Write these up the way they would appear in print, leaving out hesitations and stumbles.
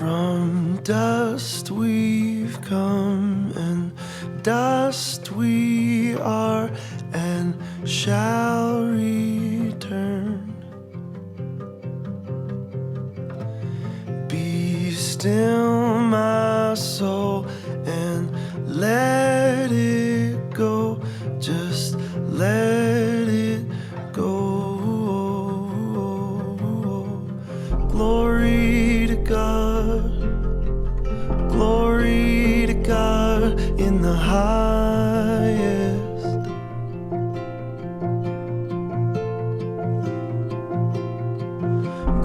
From dust we've come, and dust we are, and shall return. Be still, my soul, and let it go. Just let it go. Glory to God. Glory to God in the highest.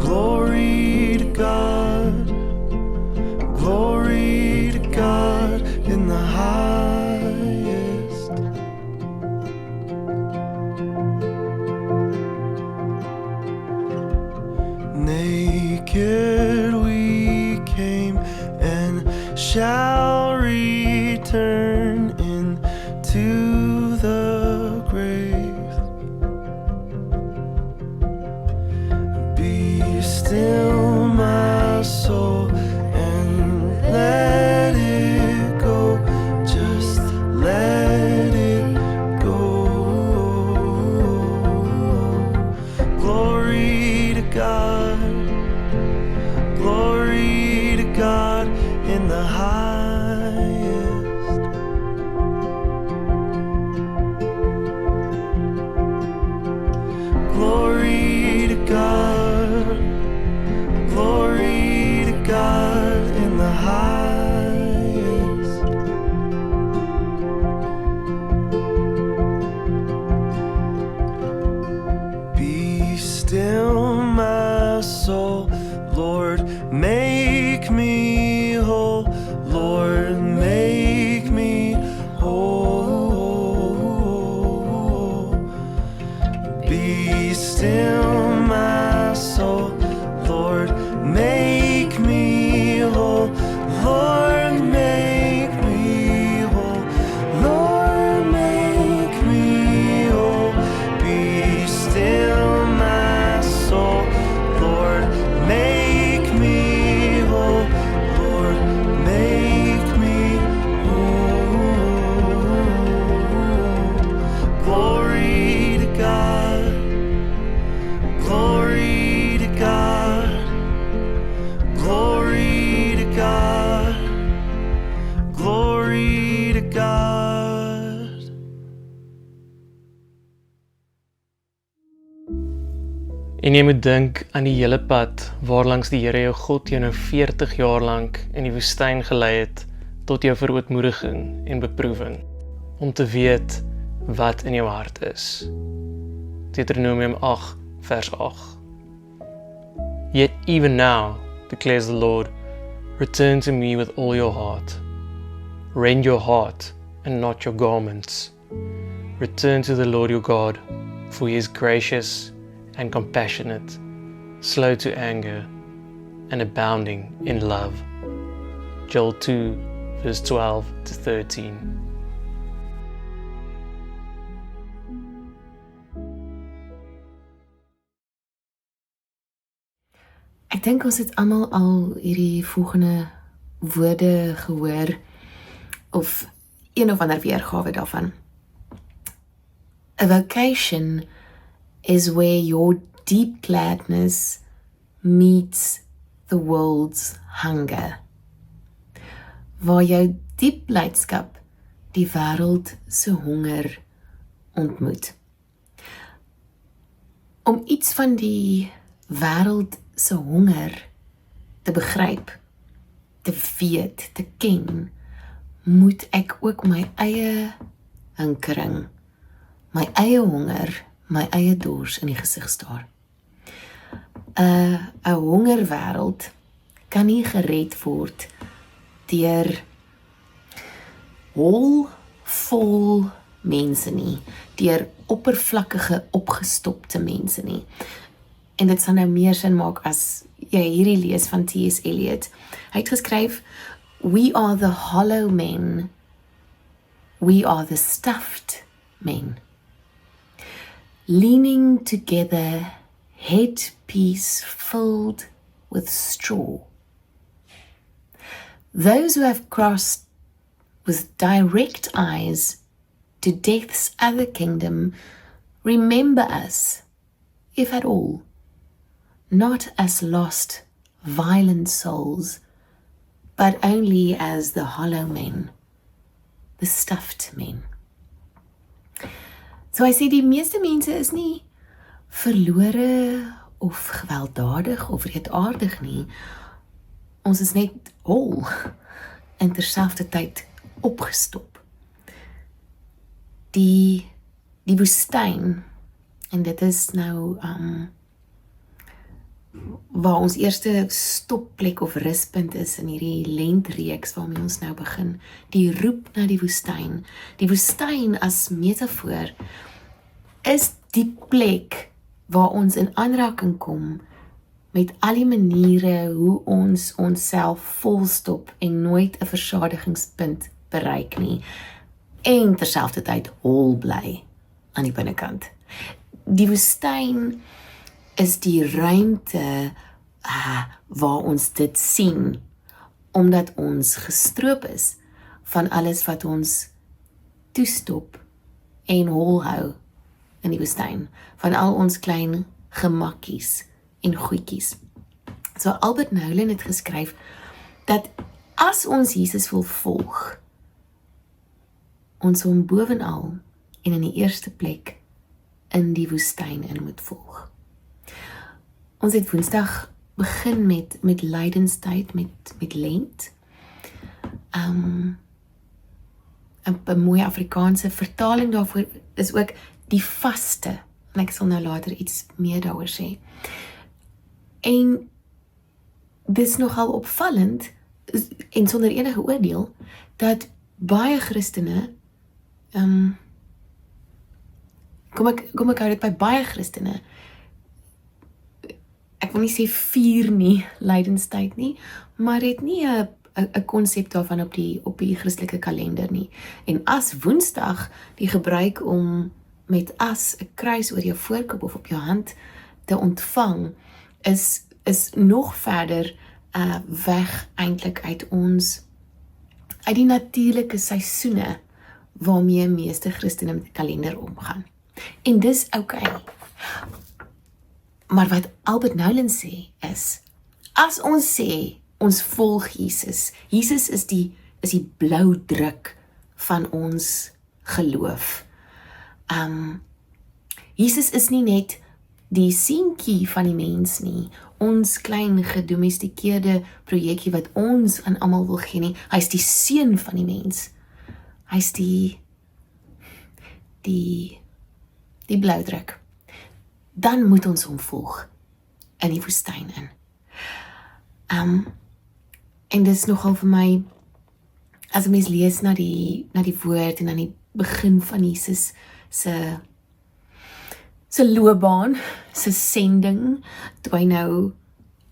Glory to God. Glory to God in the highest. Naked we came and shall return into the grave. Be still, my soul, and let it go. Just let it go. Glory to God. Glory to God in the highest. Glory to God. Glory to God in the highest. Be still, my soul, Lord, make me whole. Lord, make me whole. Be still, my soul, Lord, make me whole. Lord, make me whole. Lord, make me whole. Be still, my soul, Lord, make me whole. Lord, make me whole. Glory to God. Glory to God. Glory to God. Glory to God. En jy moet dink aan die hele pad waarlangs die Here jou God jou nou 40 jaar lank in die woestyn gelei het tot jou verootmoediging en beproewing, om te weet wat in jou hart is. Deuteronomium 8 vers 8. Yet even now, declares the Lord, return to me with all your heart. Rend your heart and not your garments. Return to the Lord your God, for he is gracious and compassionate, slow to anger, and abounding in love. Joel 2, verse 12 to 13. Ek dink ons het almal al hierdie volgende woorde gehoor, of een of ander weergawe daarvan. A vocation is where your deep gladness meets the world's hunger. Waar jou diep blydskap die wêreld se honger ontmoet. Om iets van die wêreld se honger te begryp, te weet, te ken, moet ek ook my eie hinkering, my eie honger, my eie dors in die gesig staar. 'n hongerwêreld kan nie gered word deur vol mense nie, deur oppervlakkige, opgestopte mense nie. En dit sal nou meer sin maak as jy hierdie lees van T.S. Eliot. Hy het geskryf, we are the hollow men, we are the stuffed men. Leaning together, headpiece filled with straw. Those who have crossed with direct eyes to death's other kingdom remember us, if at all, not as lost, violent souls, but only as the hollow men, the stuffed men. So hy sê die meeste mense is nie verlore of gewelddadig of reedaardig nie. Ons is net hol en terselfdertyd opgestop. Die woestyn, en dit is nou waar ons eerste stopplek of ruspunt is in hierdie lentreeks waarmee ons nou begin, die roep na die woestyn. Die woestyn as metafoor is die plek waar ons in aanraking kom met al die maniere hoe ons onsself volstop en nooit 'n versadigingspunt bereik nie, en terselfdertyd hol bly aan die binnekant. Die woestyn is die ruimte waar ons dit sien, omdat ons gestroop is van alles wat ons toestop en hol hou in die woestyn, van al ons klein gemakkies en goedjies. So Albert Nolan het geskryf dat as ons Jesus wil volg, ons hom bovenal en in die eerste plek in die woestyn in moet volg. Ons het Woensdag begin met lydenstyd, met Lent. 'n mooi Afrikaanse vertaling daarvoor is ook die vaste, en ek sal nou later iets meer daaroor sê. En dis nogal opvallend, en sonder enige oordeel, dat baie Christene, kom ek hou dit by baie Christene, ek wil nie sê vier nie, lydenstyd nie, maar het nie 'n konsep daarvan op die Christelike kalender nie. En as Woensdag die gebruik om met as 'n kruis oor jou voorkop of op jou hand te ontvang, is nog verder weg eintlik uit die natuurlike seisoene waarmee meeste Christene met die kalender omgaan. En dis okay. Maar wat Albert Nolan sê is, as ons sê ons volg Jesus, Jesus is die blou druk van ons geloof. Jesus is nie net die seentjie van die mens nie, ons klein gedomestikeerde projekkie wat ons aan almal wil gee nie, hy is die seun van die mens. Hy is die bloudruk. Dan moet ons hom volg in die woestyn in. En dis nogal vir my, as 'n mens lees na die woord en aan die begin van Jesus se loopbaan, se sending, toe hy nou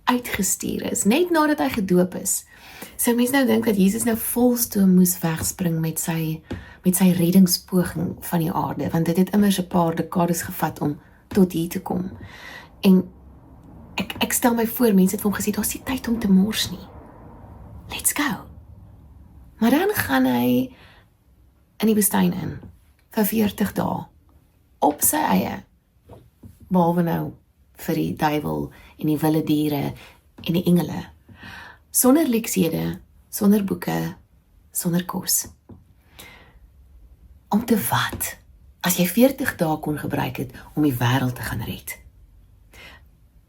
uitgestuur is, net nadat hy gedoop is. So mense nou dink dat Jesus nou volstoom moes wegspring met sy reddingspoging van die aarde, want dit het immers 'n paar dekades gevat om tot hier te kom. En ek stel my voor, mense het vir hom gesê, daar's nie tyd om te mors nie. Let's go. Maar dan gaan hy in die woestyn in, vir 40 dae, op sy eie, behalwe nou vir die duiwel en die wilde diere en die engele, sonder leksede, sonder boeke, sonder kos. Om te wat? As jy 40 dae kon gebruik het om die wêreld te gaan red,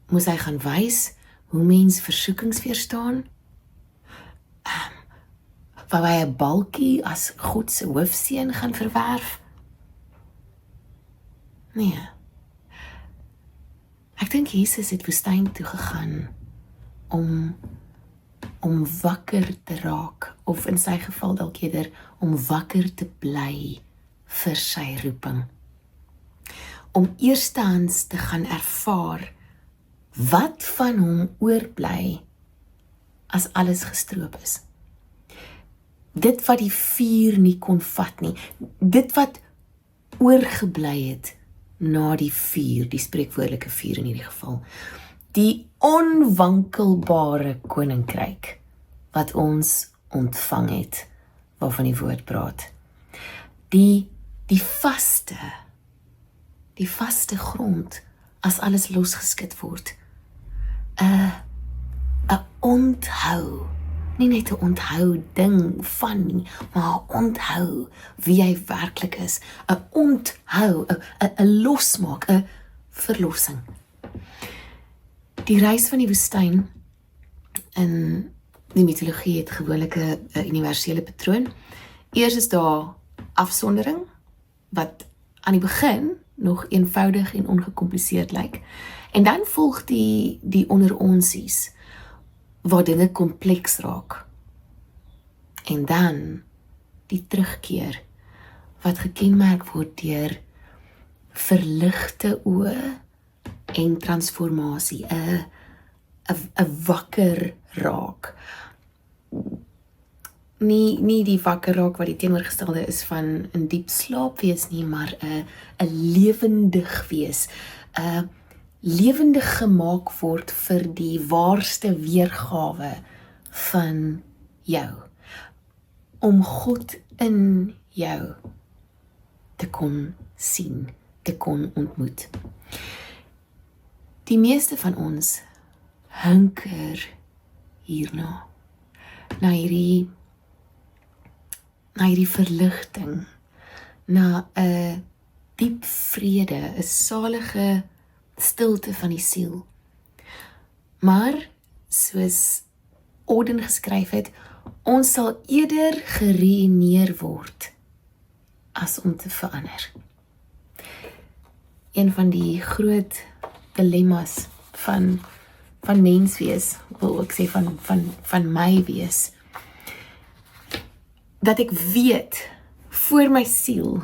moes hy gaan wys hoe mens versoekings weerstaan? Wou hy 'n balkie as God se hoofseun gaan verwerf? Nee. Ek dink Jesus het woestyn toe gegaan om wakker te raak, of in sy geval dalk eerder om wakker te bly vir sy roeping. Om eerstehands te gaan ervaar wat van hom oorbly as alles gestroop is. Dit wat die vuur nie kon vat nie, dit wat oorgebly het na die vuur, die spreekwoordelike vuur in hierdie geval, die onwankelbare koninkryk wat ons ontvang het, waarvan die woord praat. Die vaste grond, as alles losgeskit word. 'n onthou, nie net 'n onthou ding van nie, maar 'n onthou wie hy werklik is, 'n onthou, 'n losmaak, 'n verlossing. Die reis van die woestyn in die mitologie het gewoonlik 'n universele patroon. Eers is daar afsondering, wat aan die begin nog eenvoudig en ongekompliseerd lyk. En dan volg die onder onsies, waar dinge kompleks raak. En dan die terugkeer, wat gekenmerk word deur verligte oë en transformasie, 'n wakker raak. Nie die wakker raak wat die teenoorgestelde is van 'n diep slaap wees nie, maar 'n lewendig wees, 'n lewendig gemaak word vir die waarste weergawe van jou, om God in jou te kon sien, te kon ontmoet. Die meeste van ons hunker hierna, na hierdie verligting, na 'n diep vrede, 'n salige stilte van die siel. Maar, soos Auden geskryf het, ons sal eerder geruïneer word, as om te verander. Een van die groot dilemma's van mens wees, wil ek sê van my wees, dat ek weet, voor my siel,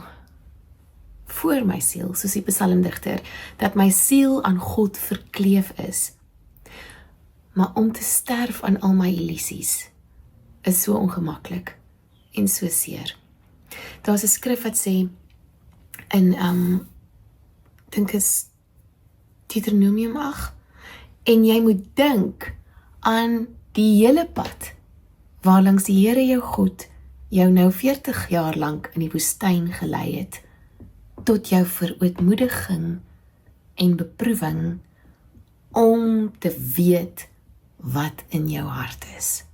soos die psalmdigter, dat my siel aan God verkleef is. Maar om te sterf aan al my illusies, is so ongemaklik, en so seer. Daar is 'n skrif wat sê, in, dink is Deuteronomium 8, en jy moet dink aan die hele pad, waarlangs die Here jou God, jou nou 40 jaar lank in die woestyn gelei het, tot jou verootmoediging en beproewing, om te weet wat in jou hart is.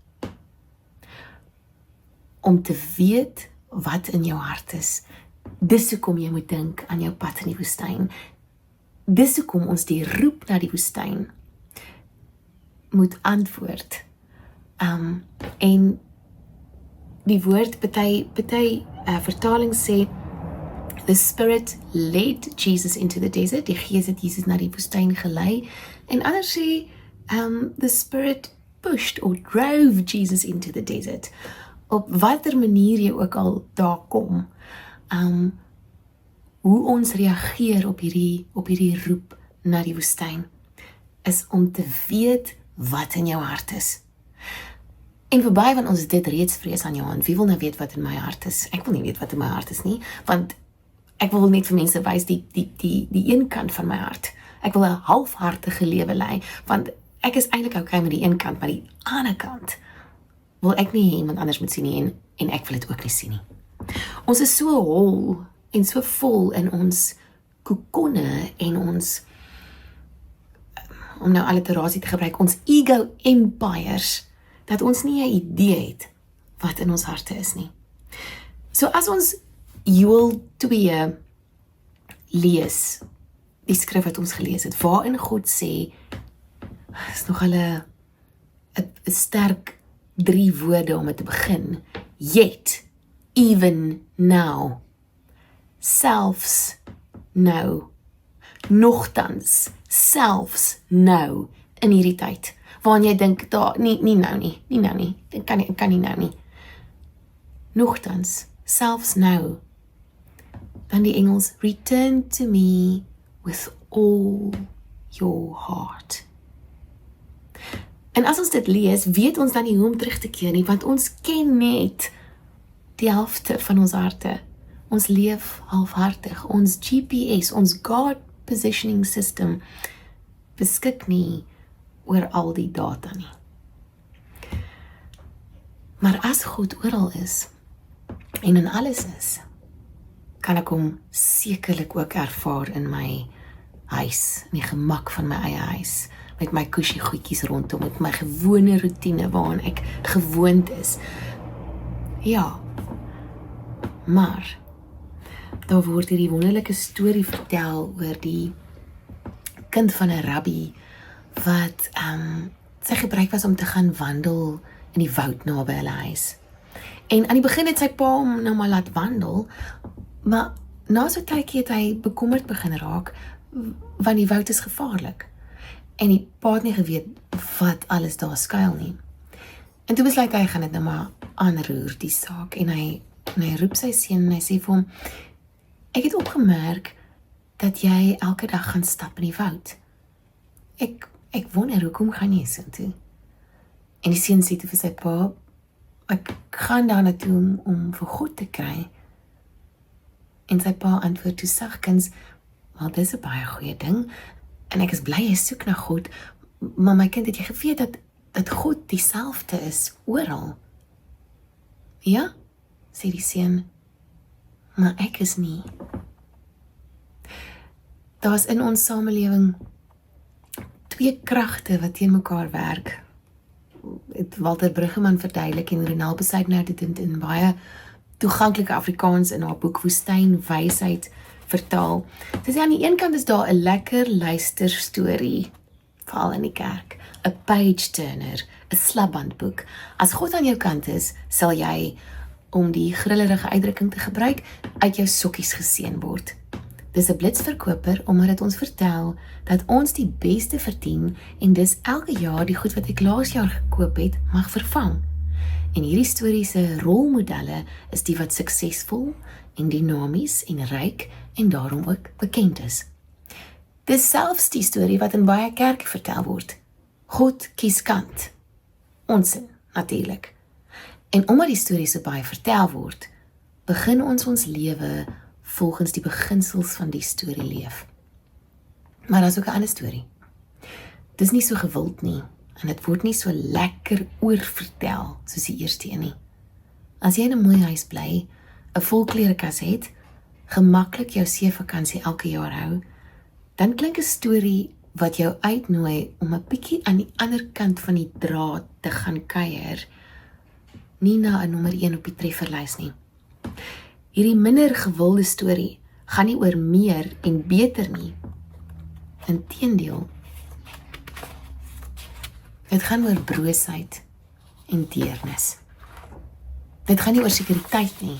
Om te weet wat in jou hart is. Dis hoekom jy moet dink aan jou pad in die woestyn. Dis hoekom ons die roep na die woestyn moet antwoord. En die woord, party vertaling sê, the Spirit led Jesus into the desert, die Gees het Jesus na die woestyn gelei, en anders sê, the Spirit pushed or drove Jesus into the desert. Op watter manier jy ook al daar kom, hoe ons reageer op hierdie roep na die woestyn, is om te weet wat in jou hart is. En verby van ons dit reeds vrees aan Johan, wie wil nou weet wat in my hart is? Ek wil nie weet wat in my hart is nie, want ek wil net vir mense wys die een kant van my hart. Ek wil 'n halfhartige lewe lei, want ek is eintlik okay met die een kant, maar die ander kant wil ek nie iemand anders moet sien nie, en ek wil dit ook nie sien nie. Ons is so hol en so vol in ons kokonne en ons, om nou alliterasie te gebruik, ons ego empires, dat ons nie 'n idee het wat in ons harte is nie. So as ons Joël 2 lees, die skrif wat ons gelees het, waarin God sê, is nogal 'n sterk 3 woorde om het te begin, yet, even now, selfs nou, nogtans, selfs nou, in hierdie tyd, waarin jy dink, nie nou nie, ek kan nie nou nie, nogtans, selfs nou, dan die Engels, return to me with all your heart. En as ons dit lees, weet ons dan nie hoe om terug te keer nie, want ons ken net die helfte van ons harte. Ons leef halfhartig. Ons GPS, ons God Positioning System, beskik nie oor al die data nie. Maar as God oral is, en in alles is, kan ek hom sekerlik ook ervaar in my huis, in die gemak van my eie huis, met my cushy goedjies rondom, met my gewone routine waaraan ek gewoond is. Ja, maar daar word hierdie wonderlike storie vertel oor die kind van 'n rabbi wat sy gebruik was om te gaan wandel in die woud naby hulle huis. En aan die begin het sy pa hom nou maar laat wandel, maar na so 'n tydjie het hy bekommerd begin raak, want die woud is gevaarlik. En die pa het nie geweet wat alles daar skuil nie. En toe besluit hy gaan dit nou maar aanroer, die saak. En hy roep sy seun en hy sê vir hom, ek het opgemerk dat jy elke dag gaan stap in die woud. Ek wonder, hoekom gaan jy so toe? En die seun sê toe vir sy pa, ek gaan daar na toe om vir God te kry. En sy pa antwoord toe sagkens, wel, dis 'n baie goeie ding, en ek is bly jy soek na God, maar my kind, het jy geweet dat God dieselfde is oral? Ja, sê die seun, maar ek is nie. Daar's in ons samelewing twee kragte wat teen mekaar werk. Het Walter Bruggeman verduidelik en Ronald Besuidnout het dit in baie toeganklike Afrikaans in haar boek Woestyn Wysheid vertaal. Dis aan die een kant is daar 'n lekker luisterstorie, veral in die kerk, 'n page turner, 'n slapbandboek. As God aan jou kant is, sal jy, om die grillerige uitdrukking te gebruik, uit jou sokkies geseën word. Dis 'n blitsverkoper omdat dit ons vertel dat ons die beste verdien en dis elke jaar die goed wat ek laas jaar gekoop het, mag vervang. En hierdie historiese rolmodelle is die wat suksesvol en dinamies en ryk en daarom ook bekend is. Dis selfs die storie wat in baie kerke vertel word. God kies kant. Onsin, natuurlik. En omdat die storie so baie vertel word, begin ons lewe volgens die beginsels van die storie leef. Maar daar is ook 'n ander storie. Dis nie so gewild nie, en dit word nie so lekker oorvertel soos die eerste een nie. As jy in 'n mooi huis bly, 'n vol klerekas het, gemaklik jou seevakansie elke jaar hou, dan klink 'n storie wat jou uitnooi om 'n bietjie aan die ander kant van die draad te gaan kuier, nie na 'n nommer 1 op die trefferlys nie. Hierdie minder gewilde storie gaan nie oor meer en beter nie. Inteendeel, dit gaan oor broosheid en deernis. Dit gaan nie oor sekuriteit nie.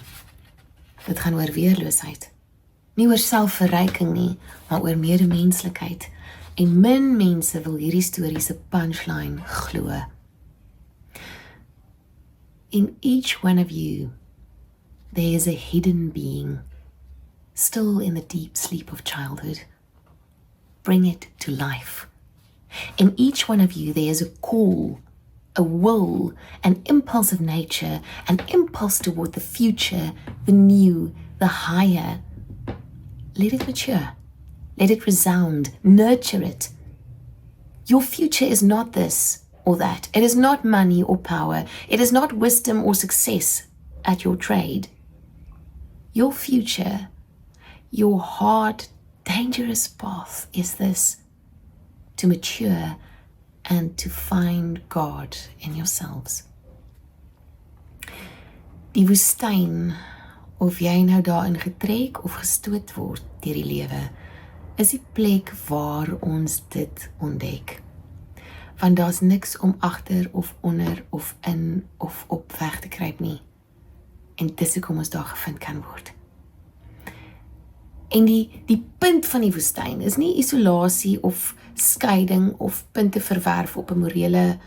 Dit gaan oor weerloosheid. Nie oor selfverryking nie, maar oor medemenslikheid. En min mense wil hierdie storie se punchline glo. In each one of you, there is a hidden being, still in the deep sleep of childhood. Bring it to life. In each one of you, there is a call, a will, an impulse of nature, an impulse toward the future, the new, the higher. Let it mature. Let it resound. Nurture it. Your future is not this or that. It is not money or power. It is not wisdom or success at your trade. Your future, your hard, dangerous path is this: to mature and to find God in yourselves. Die woestyn, of jy nou daarin getrek of gestoot word deur die lewe, is die plek waar ons dit ontdek. Want daar's niks om agter of onder of in of op weg te kruip nie. En dis hoekom ons daar gevind kan word. En die punt van die woestyn is nie isolasie of skeiding of punte verwerf op 'n morele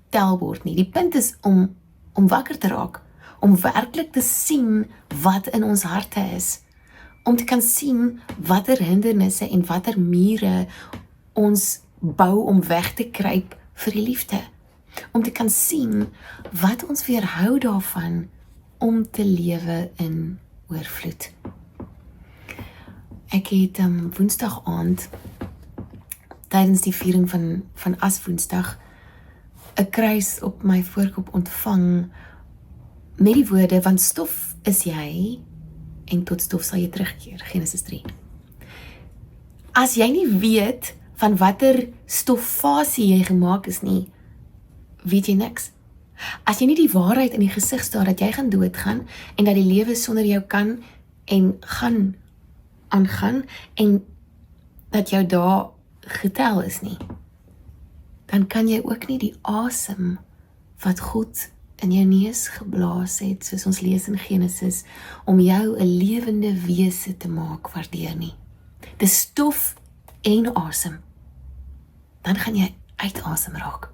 telbord nie. Die punt is om wakker te raak, om werklik te sien wat in ons harte is, om te kan sien watter hindernisse en watter mure ons bou om weg te kruip vir die liefde, om te kan sien wat ons weerhou daarvan om te lewe in oorvloed. Ek het woensdag aand tydens die viering van Aswoensdag 'n kruis op my voorkop ontvang met die woorde, want stof is jy, en tot stof sal jy terugkeer, Genesis 3. As jy nie weet van watter stoffasie jy gemaak is nie, weet jy niks. As jy nie die waarheid in die gesig staar dat jy gaan doodgaan, en dat die lewe sonder jou kan en gaan aangaan, en dat jou dae getel is nie, dan kan jy ook nie die asem wat God in jou neus geblaas het, soos ons lees in Genesis, om jou 'n lewende wese te maak waardeer nie. Dis stof en asem. Dan gaan jy uit asem raak.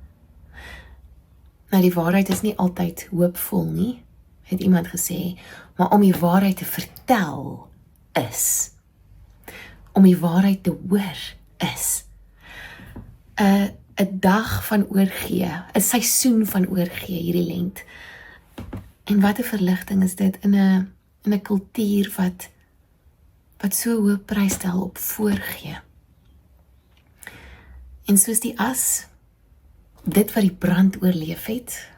Nou die waarheid is nie altyd hoopvol nie, het iemand gesê, maar om die waarheid te vertel is. Om die waarheid te hoor is. 'n dag van oorgee, 'n seisoen van oorgee hierdie lent. En wat 'n verligting is dit in 'n kultuur wat so hoë prys stel op voorgee. En soos die as, dit wat die brand oorleef het,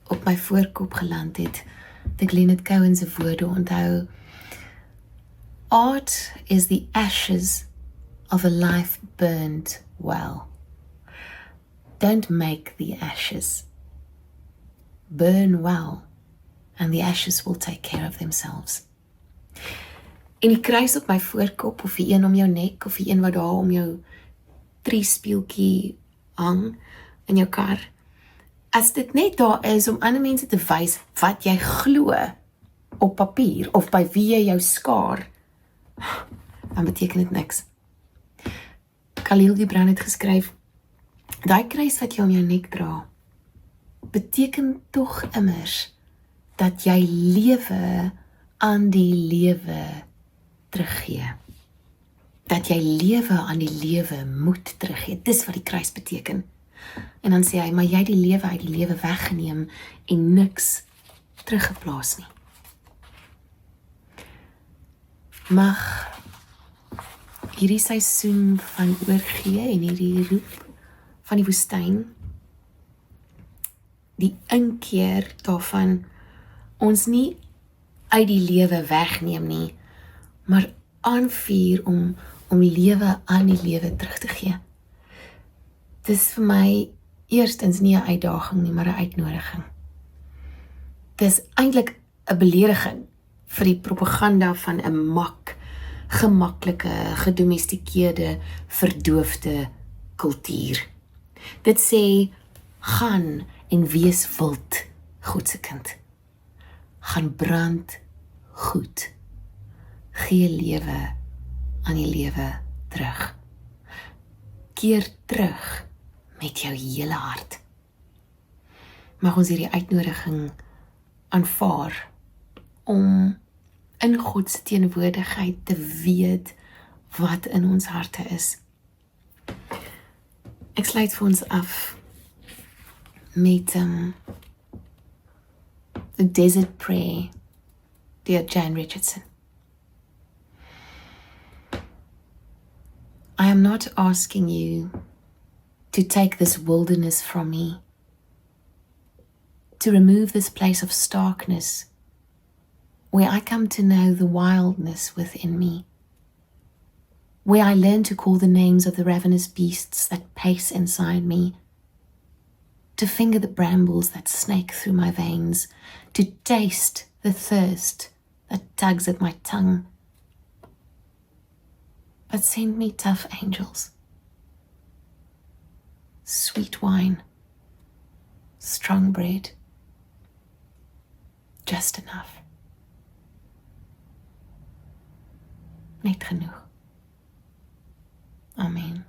op my voorkop geland het, ek Leonard Cohen se woorde onthou, art is the ashes of a life burned well. Don't make the ashes. Burn well, and the ashes will take care of themselves. En die kruis op my voorkop, of die een om jou nek, of die een wat daar om jou triespieeltjie hang in jou kar, as dit net daar is om ander mense te wys wat jy glo op papier, of by wie jy jou skaar, dan beteken dit niks. Khalil Gibran het geskryf, daai kruis wat jy om jou nek dra, beteken tog immers dat jy lewe aan die lewe teruggee. Dat jy lewe aan die lewe moet teruggee. Dis wat die kruis beteken. En dan sê hy, maar jy die lewe uit die lewe weggeneem en niks teruggeplaas nie. Mag hierdie seisoen van oorgee en hierdie roep van die woestyn, die inkeer daarvan ons nie uit die lewe wegneem nie, maar aanvuur om lewe aan die lewe terug te gee. Dis vir my eerstens nie 'n uitdaging nie, maar 'n uitnodiging. Dis eintlik 'n belediging vir die propaganda van 'n gemaklike, gedomestikeerde, verdoofde kultuur. Dit sê, gaan en wees wild, God se kind. Gaan brand goed. Gee lewe aan die lewe terug. Keer terug met jou hele hart. Mag ons hierdie uitnodiging aanvaar om in God se teenwoordigheid te weet wat in ons harte is. Ek sluit vir ons af met The Desert Prayer deur Jan Richardson. I am not asking you to take this wilderness from me, to remove this place of starkness where I come to know the wildness within me, where I learn to call the names of the ravenous beasts that pace inside me, to finger the brambles that snake through my veins, to taste the thirst that tugs at my tongue. But send me tough angels, sweet wine, strong bread, just enough. Net genoeg. Amen.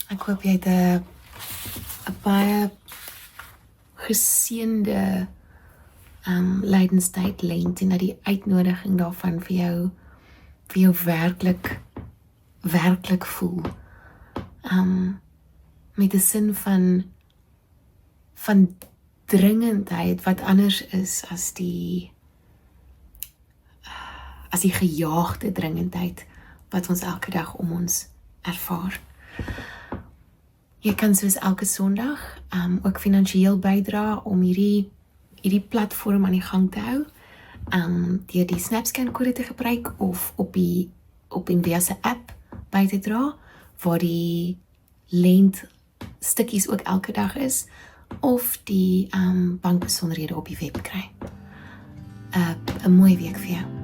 Ek hoop jy het 'n baie geseënde lydenstyd lent en dat die uitnodiging daarvan vir jou werklik voel. Met 'n sin van dringendheid wat anders is as die gejaagde dringendheid wat ons elke dag om ons ervaar. Jy kan soos elke Sondag ook finansiëel bydra om hierdie platform aan die gang te hou. Deur die SnapScan kode te gebruik of op Envia se app by te dra, waar die lent stukkies ook elke dag is, of die bankbesonderhede op die web kry. 'n mooi week vir jou.